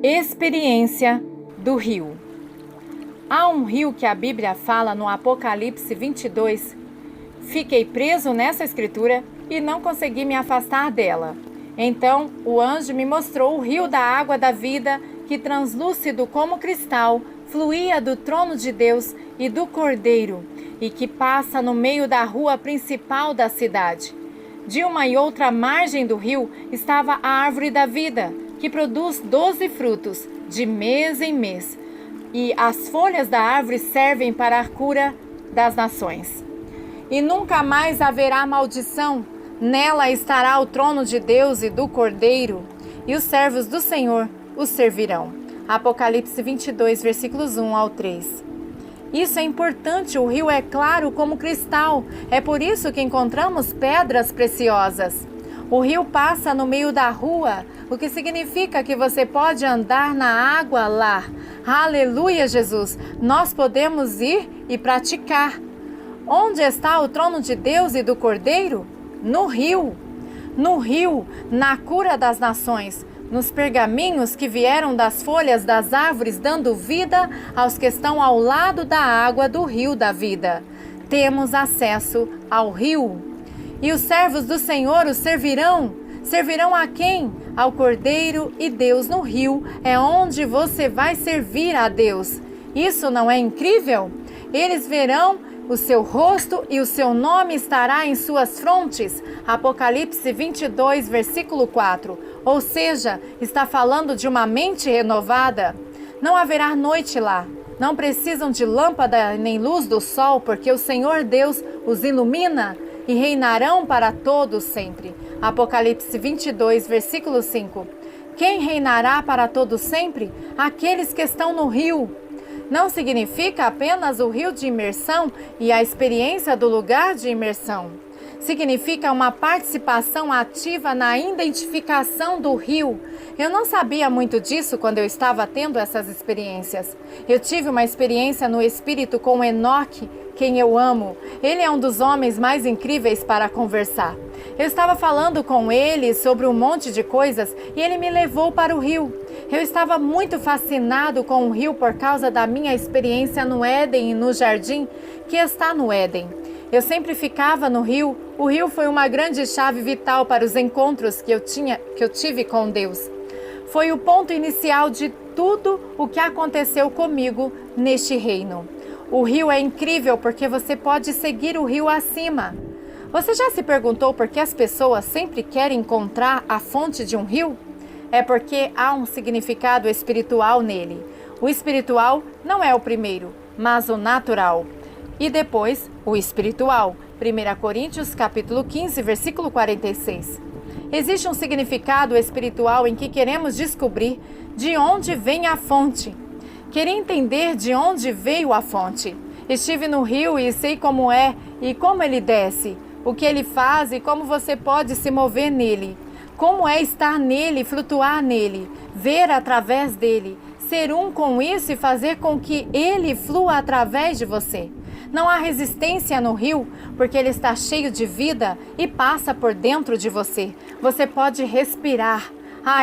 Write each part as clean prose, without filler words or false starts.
Experiência do rio. Há um rio que a Bíblia fala no Apocalipse 22. Fiquei preso nessa escritura e não consegui me afastar dela. Então o anjo me mostrou o rio da água da vida, que translúcido como cristal, fluía do trono de Deus e do Cordeiro, e que passa no meio da rua principal da cidade. De uma e outra margem do rio estava a árvore da vida, que produz 12 frutos, de mês em mês. E as folhas da árvore servem para a cura das nações. E nunca mais haverá maldição. Nela estará o trono de Deus e do Cordeiro, e os servos do Senhor os servirão. Apocalipse 22, versículos 1 ao 3. Isso é importante, o rio é claro como cristal. É por isso que encontramos pedras preciosas. O rio passa no meio da rua, o que significa que você pode andar na água lá. Aleluia, Jesus! Nós podemos ir e praticar. Onde está o trono de Deus e do Cordeiro? No rio. No rio, na cura das nações, nos pergaminhos que vieram das folhas das árvores, dando vida aos que estão ao lado da água do rio da vida. Temos acesso ao rio. E os servos do Senhor os servirão. Servirão a quem? Ao Cordeiro, e Deus no rio é onde você vai servir a Deus. Isso não é incrível? Eles verão o seu rosto e o seu nome estará em suas frontes. Apocalipse 22, versículo 4. Ou seja, está falando de uma mente renovada. Não haverá noite lá. Não precisam de lâmpada nem luz do sol, porque o Senhor Deus os ilumina e reinarão para todos sempre. Apocalipse 22, versículo 5. Quem reinará para todos sempre? Aqueles que estão no rio. Não significa apenas o rio de imersão e a experiência do lugar de imersão. Significa uma participação ativa na identificação do rio. Eu não sabia muito disso quando eu estava tendo essas experiências. Eu tive uma experiência no Espírito com Enoque, quem eu amo. Ele é um dos homens mais incríveis para conversar. Eu estava falando com ele sobre um monte de coisas e ele me levou para o rio. Eu estava muito fascinado com o rio por causa da minha experiência no Éden e no jardim que está no Éden. Eu sempre ficava no rio. O rio foi uma grande chave vital para os encontros que eu tive com Deus. Foi o ponto inicial de tudo o que aconteceu comigo neste reino. O rio é incrível porque você pode seguir o rio acima. Você já se perguntou por que as pessoas sempre querem encontrar a fonte de um rio? É porque há um significado espiritual nele. O espiritual não é o primeiro, mas o natural. E depois, o espiritual. 1 Coríntios capítulo 15, versículo 46. Existe um significado espiritual em que queremos descobrir de onde vem a fonte. Queria entender de onde veio a fonte. Estive no rio e sei como é e como ele desce, o que ele faz e como você pode se mover nele. Como é estar nele, flutuar nele, ver através dele, ser um com isso e fazer com que ele flua através de você. Não há resistência no rio, porque ele está cheio de vida e passa por dentro de você. Você pode respirar.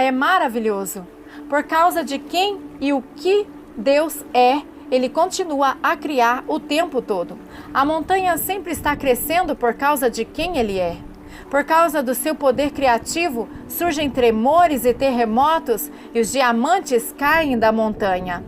É maravilhoso. Por causa de quem e o que Deus é, ele continua a criar o tempo todo. A montanha sempre está crescendo por causa de quem ele é. Por causa do seu poder criativo, surgem tremores e terremotos e os diamantes caem da montanha.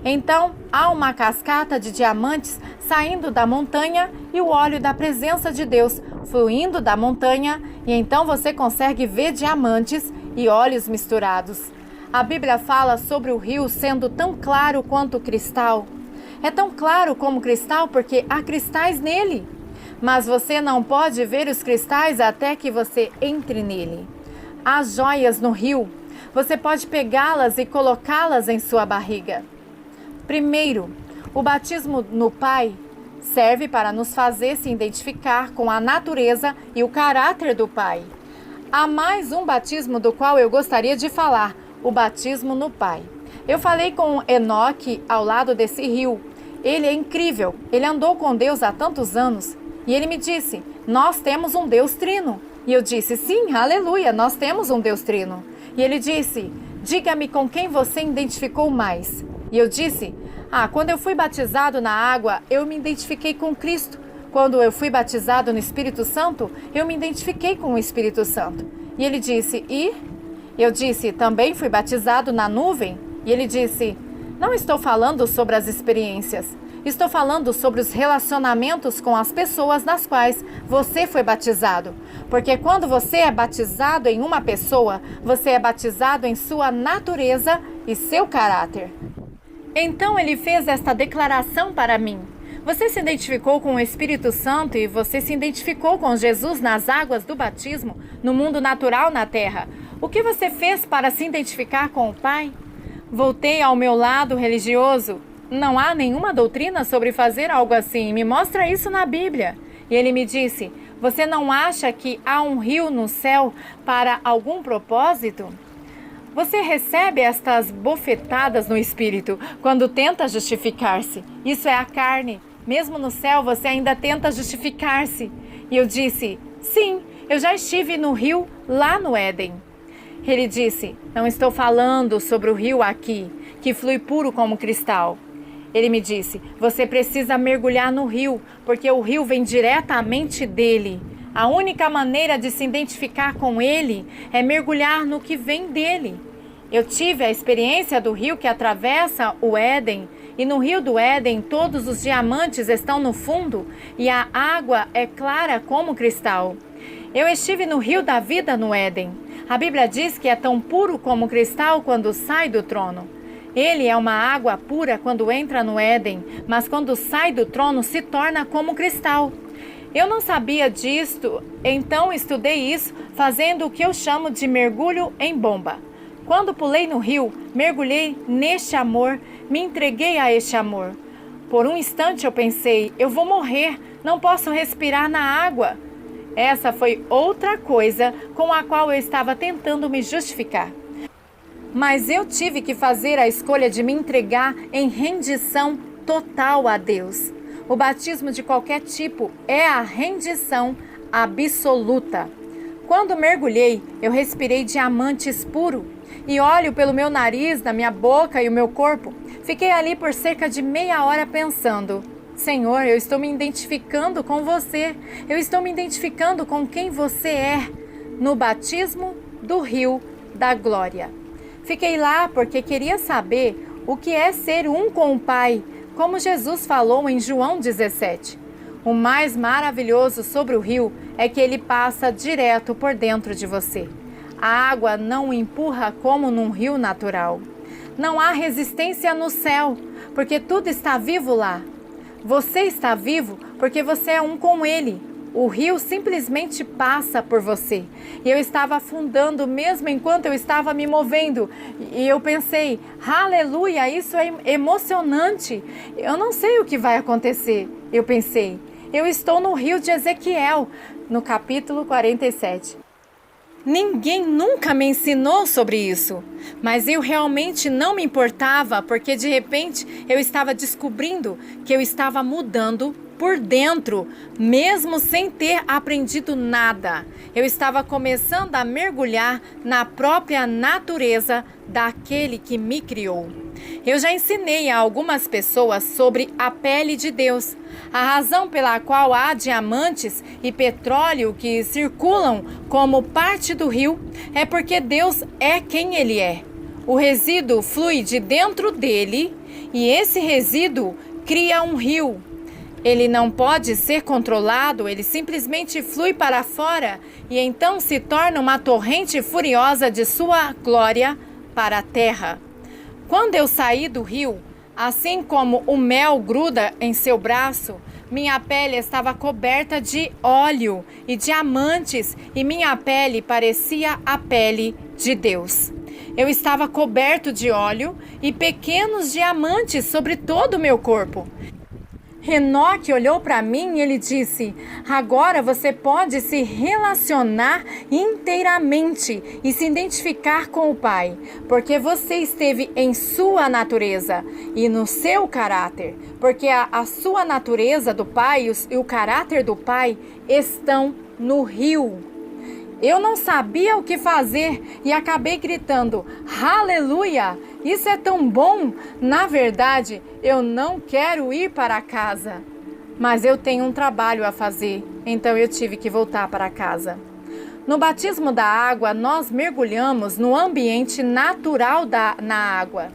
Então, há uma cascata de diamantes saindo da montanha e o óleo da presença de Deus fluindo da montanha, e então você consegue ver diamantes e óleos misturados. A Bíblia fala sobre o rio sendo tão claro quanto cristal. É tão claro como cristal porque há cristais nele. Mas você não pode ver os cristais até que você entre nele. Há joias no rio. Você pode pegá-las e colocá-las em sua barriga. Primeiro, o batismo no Pai serve para nos fazer se identificar com a natureza e o caráter do Pai. Há mais um batismo do qual eu gostaria de falar, o batismo no Pai. Eu falei com Enoque ao lado desse rio. Ele é incrível, ele andou com Deus há tantos anos. E ele me disse, nós temos um Deus trino. E eu disse, sim, aleluia, nós temos um Deus trino. E ele disse, Diga-me com quem você identificou mais. E eu disse: quando eu fui batizado na água, eu me identifiquei com Cristo. Quando eu fui batizado no Espírito Santo, eu me identifiquei com o Espírito Santo. E ele disse: e? Eu disse: também fui batizado na nuvem. E ele disse: não estou falando sobre as experiências. Estou falando sobre os relacionamentos com as pessoas nas quais você foi batizado. Porque quando você é batizado em uma pessoa, você é batizado em sua natureza e seu caráter. Então ele fez esta declaração para mim. Você se identificou com o Espírito Santo e você se identificou com Jesus nas águas do batismo, no mundo natural na terra. O que você fez para se identificar com o Pai? Voltei ao meu lado religioso. Não há nenhuma doutrina sobre fazer algo assim. Me mostra isso na Bíblia. E ele me disse: você não acha que há um rio no céu para algum propósito? Você recebe estas bofetadas no espírito quando tenta justificar-se. Isso é a carne. Mesmo no céu você ainda tenta justificar-se. E eu disse: sim, eu já estive no rio lá no Éden. Ele disse: não estou falando sobre o rio aqui, que flui puro como cristal. Ele me disse: você precisa mergulhar no rio, porque o rio vem diretamente dele. A única maneira de se identificar com ele é mergulhar no que vem dele. Eu tive a experiência do rio que atravessa o Éden, e no rio do Éden todos os diamantes estão no fundo e a água é clara como cristal. Eu estive no rio da vida no Éden. A Bíblia diz que é tão puro como cristal quando sai do trono. Ele é uma água pura quando entra no Éden, mas quando sai do trono se torna como cristal. Eu não sabia disto, então estudei isso fazendo o que eu chamo de mergulho em bomba. Quando pulei no rio, mergulhei neste amor, me entreguei a este amor. Por um instante eu pensei: eu vou morrer, não posso respirar na água. Essa foi outra coisa com a qual eu estava tentando me justificar. Mas eu tive que fazer a escolha de me entregar em rendição total a Deus. O batismo de qualquer tipo é a rendição absoluta. Quando mergulhei, eu respirei diamantes puro e óleo pelo meu nariz, na minha boca e o meu corpo. Fiquei ali por cerca de meia hora pensando: Senhor, eu estou me identificando com você. Eu estou me identificando com quem você é no batismo do rio da glória. Fiquei lá porque queria saber o que é ser um com o Pai, como Jesus falou em João 17. O mais maravilhoso sobre o rio é que ele passa direto por dentro de você. A água não o empurra como num rio natural. Não há resistência no céu, porque tudo está vivo lá. Você está vivo porque você é um com ele. O rio simplesmente passa por você. E eu estava afundando mesmo enquanto eu estava me movendo. E eu pensei: aleluia, isso é emocionante. Eu não sei o que vai acontecer. Eu pensei: eu estou no rio de Ezequiel, no capítulo 47. Ninguém nunca me ensinou sobre isso, mas eu realmente não me importava, porque de repente eu estava descobrindo que eu estava mudando por dentro, mesmo sem ter aprendido nada. Eu estava começando a mergulhar na própria natureza daquele que me criou. Eu já ensinei a algumas pessoas sobre a pele de Deus. A razão pela qual há diamantes e petróleo que circulam como parte do rio é porque Deus é quem Ele é. O resíduo flui de dentro dele e esse resíduo cria um rio. Ele não pode ser controlado, ele simplesmente flui para fora e então se torna uma torrente furiosa de sua glória para a terra. Quando eu saí do rio, assim como o mel gruda em seu braço, minha pele estava coberta de óleo e diamantes e minha pele parecia a pele de Deus. Eu estava coberto de óleo e pequenos diamantes sobre todo o meu corpo. Enoque olhou para mim e ele disse: agora você pode se relacionar inteiramente e se identificar com o Pai, porque você esteve em sua natureza e no seu caráter, porque a sua natureza do Pai e o caráter do Pai estão no rio. Eu não sabia o que fazer e acabei gritando: aleluia! Isso é tão bom! Na verdade, eu não quero ir para casa. Mas eu tenho um trabalho a fazer, então eu tive que voltar para casa. No batismo da água, nós mergulhamos no ambiente natural na água.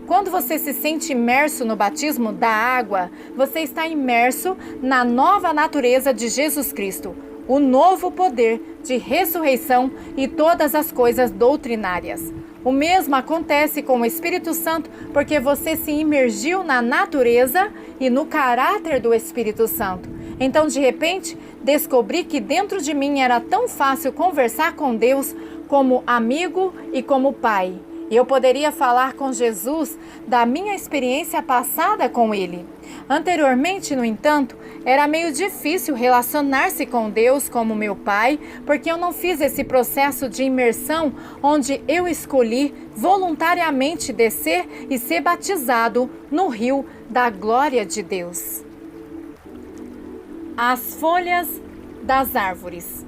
Quando você se sente imerso no batismo da água, você está imerso na nova natureza de Jesus Cristo, o novo poder de ressurreição e todas as coisas doutrinárias. O mesmo acontece com o Espírito Santo, porque você se imergiu na natureza e no caráter do Espírito Santo. Então, de repente, descobri que dentro de mim era tão fácil conversar com Deus como amigo e como pai. Eu poderia falar com Jesus da minha experiência passada com Ele. Anteriormente, no entanto, era meio difícil relacionar-se com Deus como meu pai, porque eu não fiz esse processo de imersão onde eu escolhi voluntariamente descer e ser batizado no rio da glória de Deus. As folhas das árvores.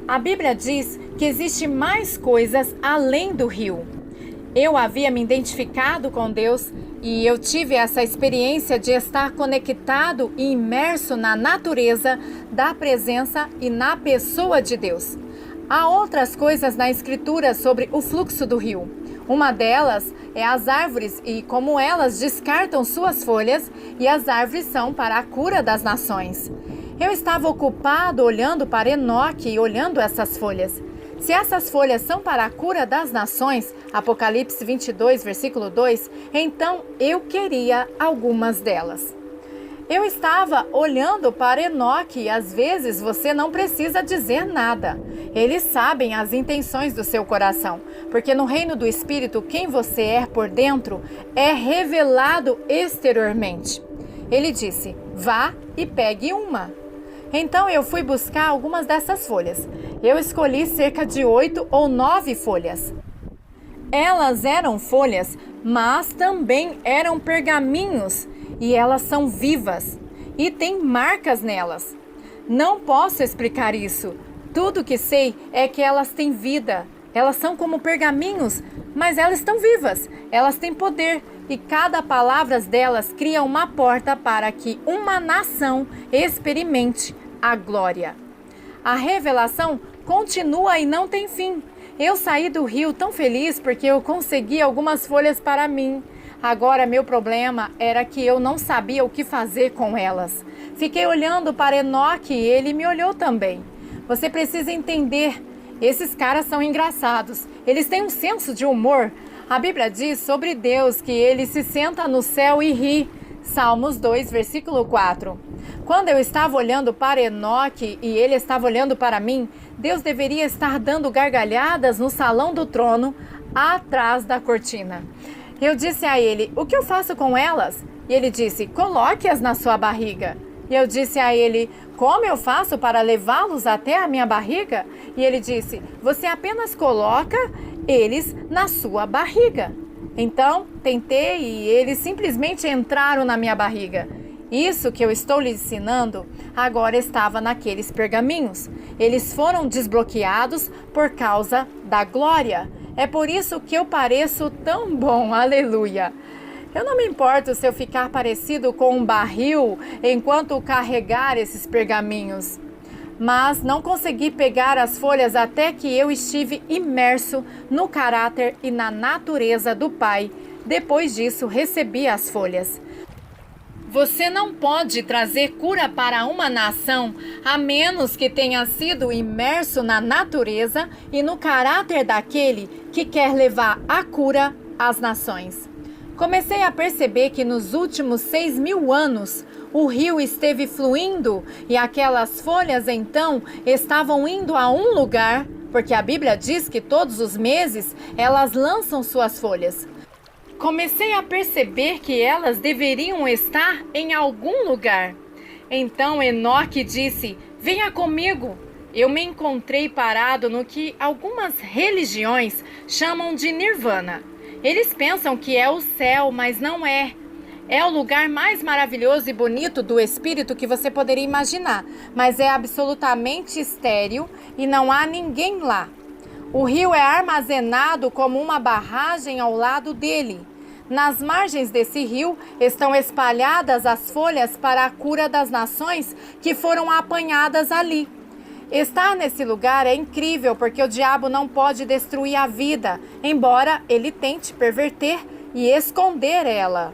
A Bíblia diz que existe mais coisas além do rio. Eu havia me identificado com Deus e eu tive essa experiência de estar conectado e imerso na natureza da presença e na pessoa de Deus. Há outras coisas na Escritura sobre o fluxo do rio. Uma delas é as árvores e como elas descartam suas folhas, e as árvores são para a cura das nações. Eu estava ocupado olhando para Enoque e olhando essas folhas. Se essas folhas são para a cura das nações, Apocalipse 22, versículo 2, então eu queria algumas delas. Eu estava olhando para Enoque e às vezes você não precisa dizer nada. Eles sabem as intenções do seu coração, porque no reino do Espírito, quem você é por dentro é revelado exteriormente. Ele disse: vá e pegue uma. Então eu fui buscar algumas dessas folhas. Eu escolhi cerca de 8 ou 9 folhas. Elas eram folhas, mas também eram pergaminhos, e elas são vivas e tem marcas nelas. Não posso explicar isso. Tudo que sei é que elas têm vida. Elas são como pergaminhos, mas elas estão vivas. Elas têm poder e cada palavra delas cria uma porta para que uma nação experimente a glória. A revelação continua e não tem fim. Eu saí do rio tão feliz porque eu consegui algumas folhas para mim. Agora, meu problema era que eu não sabia o que fazer com elas. Fiquei olhando para Enoque e ele me olhou também. Você precisa entender, esses caras são engraçados. Eles têm um senso de humor. A Bíblia diz sobre Deus que ele se senta no céu e ri. Salmos 2, versículo 4. Quando eu estava olhando para Enoque e ele estava olhando para mim, Deus deveria estar dando gargalhadas no salão do trono, atrás da cortina. Eu disse a ele: o que eu faço com elas? E ele disse: coloque-as na sua barriga. E eu disse a ele: como eu faço para levá-los até a minha barriga? E ele disse: você apenas coloca eles na sua barriga. Então, tentei e eles simplesmente entraram na minha barriga. Isso que eu estou lhe ensinando agora estava naqueles pergaminhos. Eles foram desbloqueados por causa da glória. É por isso que eu pareço tão bom, aleluia. Eu não me importo se eu ficar parecido com um barril enquanto carregar esses pergaminhos. Mas não consegui pegar as folhas até que eu estive imerso no caráter e na natureza do Pai. Depois disso, recebi as folhas. Você não pode trazer cura para uma nação a menos que tenha sido imerso na natureza e no caráter daquele que quer levar a cura às nações. Comecei a perceber que nos últimos 6.000 anos o rio esteve fluindo e aquelas folhas então estavam indo a um lugar, porque a Bíblia diz que todos os meses elas lançam suas folhas. Comecei a perceber que elas deveriam estar em algum lugar. Então Enoque disse: venha comigo. Eu me encontrei parado no que algumas religiões chamam de nirvana. Eles pensam que é o céu, mas não é. É o lugar mais maravilhoso e bonito do Espírito que você poderia imaginar, mas é absolutamente estéril e não há ninguém lá. O rio é armazenado como uma barragem ao lado dele. Nas margens desse rio estão espalhadas as folhas para a cura das nações que foram apanhadas ali. Estar nesse lugar é incrível porque o diabo não pode destruir a vida, embora ele tente perverter e esconder ela.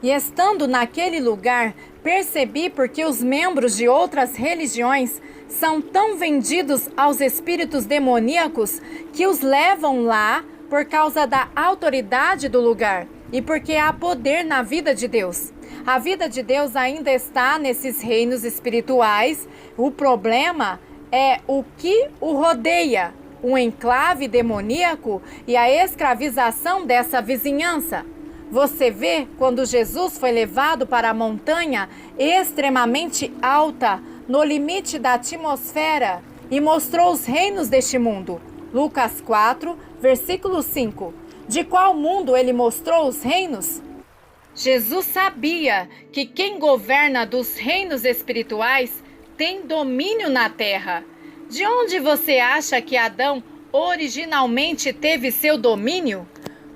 E estando naquele lugar, percebi porque os membros de outras religiões são tão vendidos aos espíritos demoníacos que os levam lá por causa da autoridade do lugar e porque há poder na vida de Deus. A vida de Deus ainda está nesses reinos espirituais. O problema é o que o rodeia, o enclave demoníaco e a escravização dessa vizinhança. Você vê quando Jesus foi levado para a montanha extremamente alta, no limite da atmosfera, e mostrou os reinos deste mundo. Lucas 4, versículo 5. De qual mundo ele mostrou os reinos? Jesus sabia que quem governa dos reinos espirituais tem domínio na terra. De onde você acha que Adão originalmente teve seu domínio?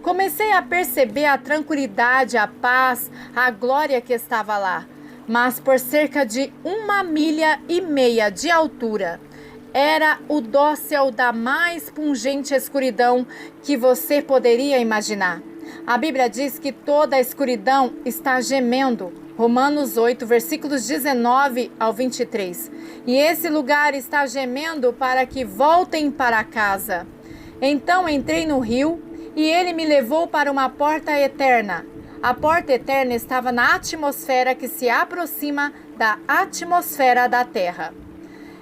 Comecei a perceber a tranquilidade, a paz, a glória que estava lá, mas por cerca de 1,5 milha de altura. Era o dócil da mais pungente escuridão que você poderia imaginar. A Bíblia diz que toda a escuridão está gemendo. Romanos 8, versículos 19 ao 23. E esse lugar está gemendo para que voltem para casa. Então entrei no rio e ele me levou para uma porta eterna. A porta eterna estava na atmosfera que se aproxima da atmosfera da Terra.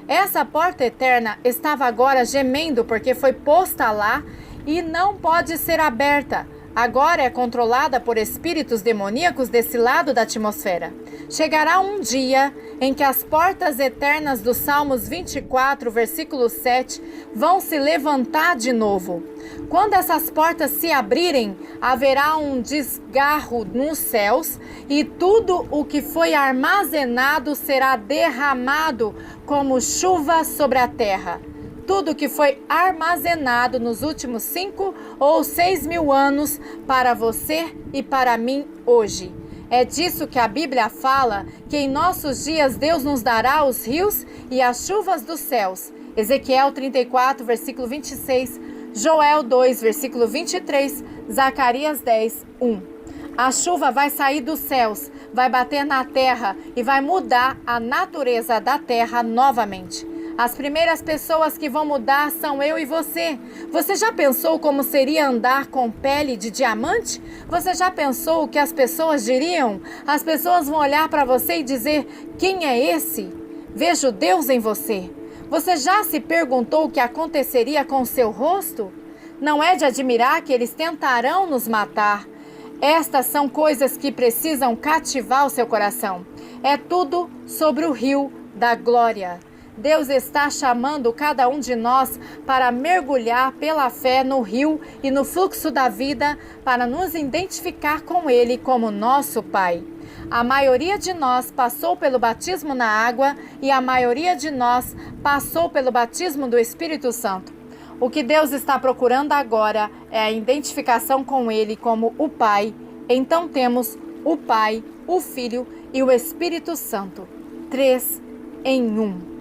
Essa porta eterna estava agora gemendo porque foi posta lá e não pode ser aberta. Agora é controlada por espíritos demoníacos desse lado da atmosfera. Chegará um dia em que as portas eternas dos Salmos 24, versículo 7, vão se levantar de novo. Quando essas portas se abrirem, haverá um desgarro nos céus e tudo o que foi armazenado será derramado como chuva sobre a terra. Tudo que foi armazenado nos últimos 5 ou 6 mil anos para você e para mim hoje. É disso que a Bíblia fala, que em nossos dias Deus nos dará os rios e as chuvas dos céus. Ezequiel 34, versículo 26, Joel 2, versículo 23, Zacarias 10, 1. A chuva vai sair dos céus, vai bater na terra e vai mudar a natureza da terra novamente. As primeiras pessoas que vão mudar são eu e você. Você já pensou como seria andar com pele de diamante? Você já pensou o que as pessoas diriam? As pessoas vão olhar para você e dizer: quem é esse? Vejo Deus em você. Você já se perguntou o que aconteceria com o seu rosto? Não é de admirar que eles tentarão nos matar. Estas são coisas que precisam cativar o seu coração. É tudo sobre o rio da glória. Deus está chamando cada um de nós para mergulhar pela fé no rio e no fluxo da vida para nos identificar com Ele como nosso Pai. A maioria de nós passou pelo batismo na água e a maioria de nós passou pelo batismo do Espírito Santo. O que Deus está procurando agora é a identificação com Ele como o Pai. Então temos o Pai, o Filho e o Espírito Santo. 3 em 1.